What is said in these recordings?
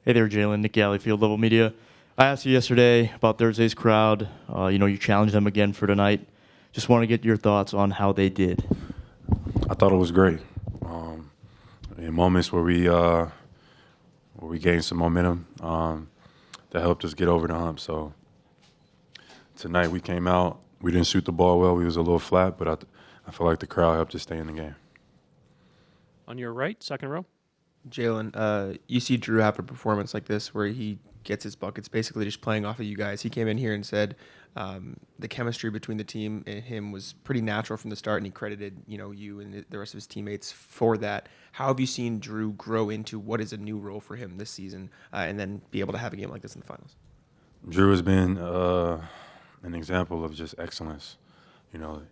Hey there, Jaylen. Nick Galley, Field Level Media. I asked you yesterday about Thursday's crowd. You challenged them again for tonight. Just want to get your thoughts on how they did. I thought it was great. In moments where we gained some momentum, that helped us get over the hump. So tonight we came out. We didn't shoot the ball well. We was a little flat, but I feel like the crowd helped us stay in the game. On your right, second row. Jaylen, you see Jrue have a performance like this where he gets his buckets basically just playing off of you guys. He came in here and said the chemistry between the team and him was pretty natural from the start, and he credited you and the rest of his teammates for that. How have you seen Jrue grow into what is a new role for him this season and then be able to have a game like this in the finals? Jrue has been an example of just excellence.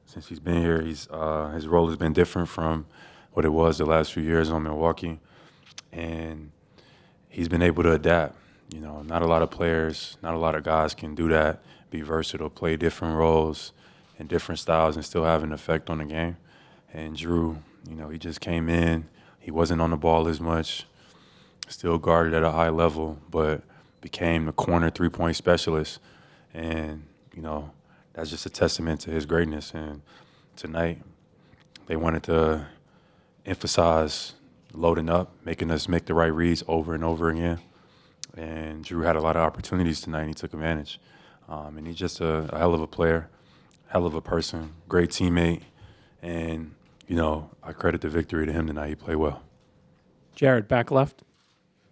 Since he's been here, his role has been different from what it was the last few years on Milwaukee, and he's been able to adapt. Not a lot of players, not a lot of guys can do that, be versatile, play different roles and different styles and still have an effect on the game. And Jrue, he just came in. He wasn't on the ball as much, still guarded at a high level, but became the corner three-point specialist. And, that's just a testament to his greatness. And tonight they wanted to emphasize loading up, making us make the right reads over and over again. And Jrue had a lot of opportunities tonight, and he took advantage. And he's just a hell of a player, hell of a person, great teammate. And, I credit the victory to him tonight. He played well. Jared, back left.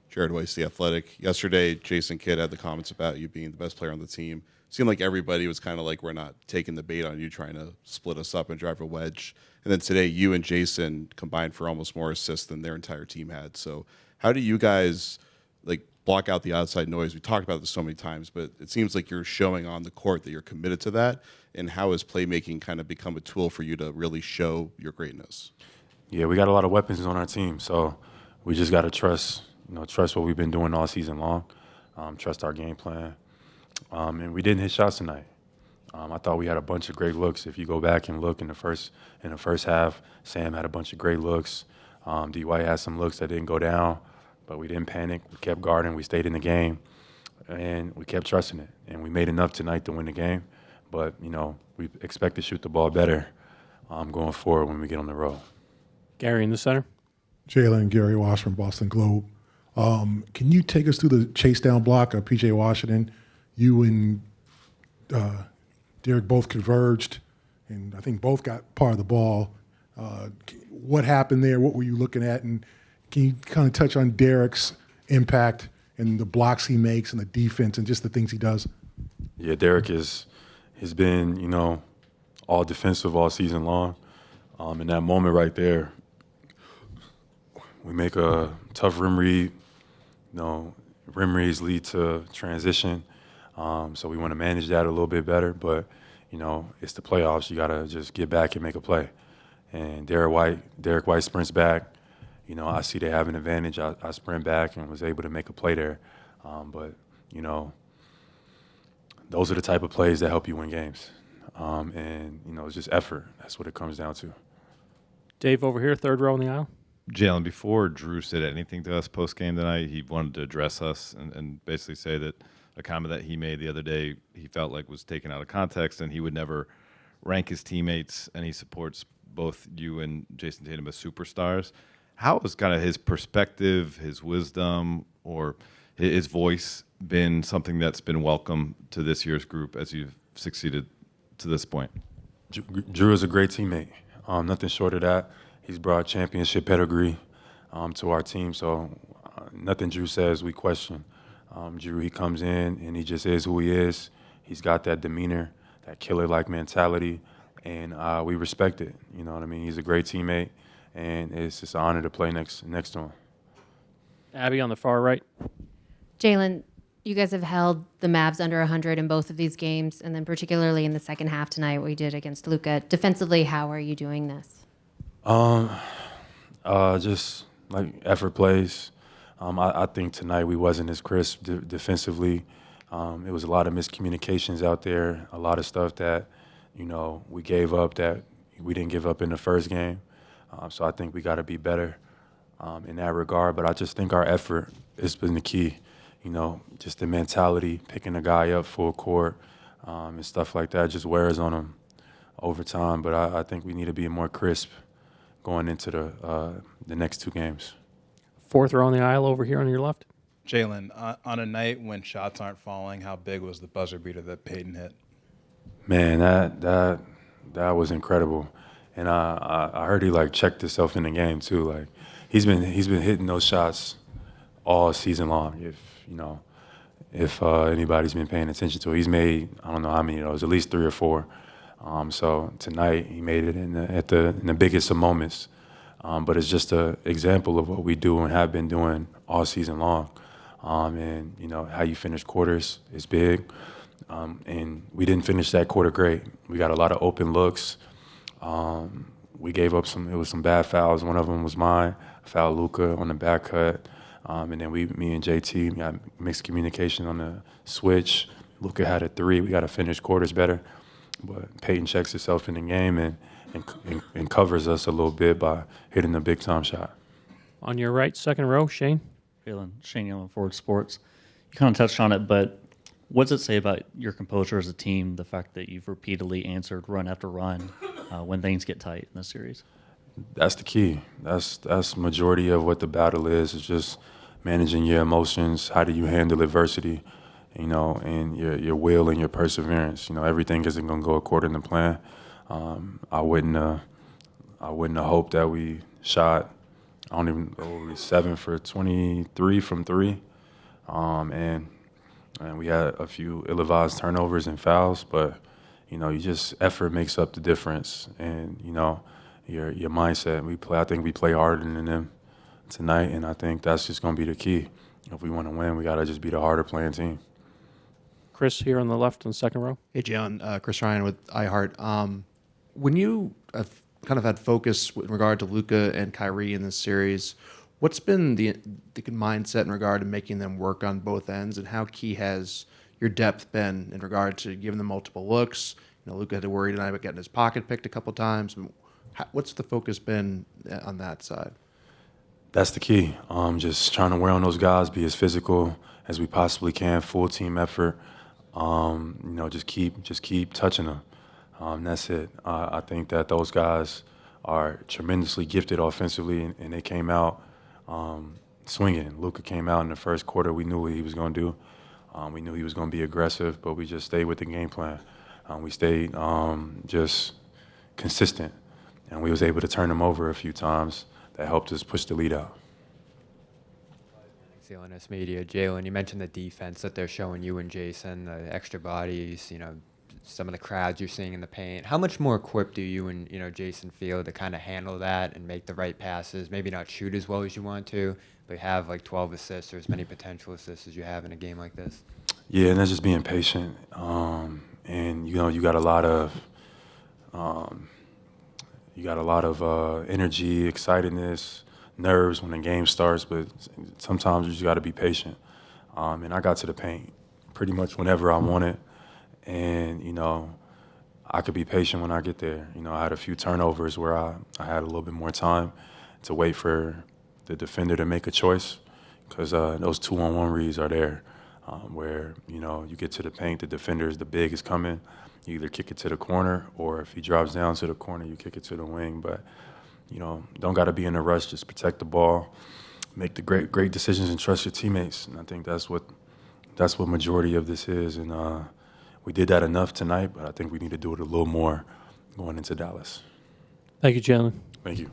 Jared Weiss, The Athletic. Yesterday, Jason Kidd had the comments about you being the best player on the team. Seemed like everybody was kind of like, we're not taking the bait on you trying to split us up and drive a wedge. And then today, you and Jason combined for almost more assists than their entire team had. So how do you guys block out the outside noise? We talked about this so many times, but it seems like you're showing on the court that you're committed to that. And how has playmaking kind of become a tool for you to really show your greatness? Yeah, we got a lot of weapons on our team, so we just got to trust what we've been doing all season long, trust our game plan. And we didn't hit shots tonight. I thought we had a bunch of great looks. If you go back and look in the first half, Sam had a bunch of great looks. D. White had some looks that didn't go down, but we didn't panic. We kept guarding. We stayed in the game, and we kept trusting it. And we made enough tonight to win the game. But, we expect to shoot the ball better going forward when we get on the road. Gary in the center. Jaylen, Gary Wash from Boston Globe. Can you take us through the chase down block of P.J. Washington? You and Derrick both converged, and I think both got part of the ball. What happened there? What were you looking at? And can you kind of touch on Derrick's impact and the blocks he makes and the defense and just the things he does? Yeah, Derrick has been, all defensive all season long. In that moment right there, we make a tough rim read. Rim reads lead to transition. So we want to manage that a little bit better. But, it's the playoffs. You got to just get back and make a play. And Derrick White sprints back. I see they have an advantage. I sprint back and was able to make a play there. But those are the type of plays that help you win games. And, it's just effort. That's what it comes down to. Dave over here, third row in the aisle. Jaylen, before Jrue said anything to us post-game tonight, he wanted to address us and basically say that a comment that he made the other day he felt like was taken out of context, and he would never rank his teammates, and he supports both you and Jayson Tatum as superstars. How has kind of his perspective, his wisdom, or his voice been something that's been welcome to this year's group as you've succeeded to this point? Jrue is a great teammate. Nothing short of that. He's brought championship pedigree to our team, so nothing Jrue says we question. Jrue, he comes in and he just is who he is. He's got that demeanor, that killer-like mentality, and we respect it. You know what I mean? He's a great teammate, and it's just an honor to play next to him. Abby on the far right. Jaylen, you guys have held the Mavs under 100 in both of these games, and then particularly in the second half tonight, what you did against Luka. Defensively, how are you doing this? Just like effort plays. I think tonight we wasn't as crisp defensively. It was a lot of miscommunications out there, a lot of stuff that, we gave up that we didn't give up in the first game. So I think we got to be better in that regard. But I just think our effort has been the key. just the mentality, picking a guy up full court, and stuff like that just wears on him over time. But I think we need to be more crisp going into the next 2 games. Fourth row on the aisle over here on your left. Jaylen, on a night when shots aren't falling, how big was the buzzer beater that Payton hit? Man, that was incredible, and I heard he checked himself in the game too. He's been hitting those shots all season long. If anybody's been paying attention to it, he's made I don't know how many of those, at least 3 or 4. So tonight he made it in the biggest of moments. But it's just an example of what we do and have been doing all season long. And how you finish quarters is big. And we didn't finish that quarter great. We got a lot of open looks. We gave up some bad fouls. One of them was mine. I fouled Luka on the back cut. And then me and JT got mixed communication on the switch. Luka had a 3. We got to finish quarters better. But Payton checks himself in the game and covers us a little bit by hitting a big-time shot. On your right, second row, Shane. Shane Young, Forward Sports. You kind of touched on it, but what does it say about your composure as a team, the fact that you've repeatedly answered run after run when things get tight in this series? That's the key. That's majority of what the battle is just managing your emotions. How do you handle adversity, and your will and your perseverance. Everything isn't going to go according to plan. I wouldn't have hoped that we shot, 7 for 23 from 3. And we had a few ill-advised turnovers and fouls, but, effort makes up the difference. And, your mindset. I think we play harder than them tonight, and I think that's just going to be the key. If we want to win, we got to just be the harder playing team. Chris here on the left in the second row. Hey, John. Chris Ryan with iHeart. When you have kind of had focus with regard to Luka and Kyrie in this series, what's been the mindset in regard to making them work on both ends, and how key has your depth been in regard to giving them multiple looks? Luka had to worry tonight about getting his pocket picked a couple times. What's the focus been on that side? That's the key. Just trying to wear on those guys, be as physical as we possibly can, full team effort. Just keep touching them. That's it. I think that those guys are tremendously gifted offensively, and they came out swinging. Luka came out in the first quarter. We knew what he was going to do. We knew he was going to be aggressive, but we just stayed with the game plan. We stayed just consistent, and we was able to turn them over a few times. That helped us push the lead out. CLNS Media. Jaylen, you mentioned the defense that they're showing you and Jayson, the extra bodies, some of the crowds you're seeing in the paint. How much more equipped do you and Jayson feel to kind of handle that and make the right passes? Maybe not shoot as well as you want to, but have 12 assists or as many potential assists as you have in a game like this. Yeah, and that's just being patient. And you got a lot of energy, excitedness, nerves when the game starts, but sometimes you just got to be patient. And I got to the paint pretty much whenever I wanted, and I could be patient when I get there. I had a few turnovers where I had a little bit more time to wait for the defender to make a choice, because those 2-on-1 reads are there, where you get to the paint, the defender's the big is coming. You either kick it to the corner, or if he drops down to the corner, you kick it to the wing. But don't got to be in a rush. Just protect the ball, make the great decisions, and trust your teammates. And I think that's what majority of this is. And we did that enough tonight, but I think we need to do it a little more going into Dallas. Thank you, Jaylen. Thank you.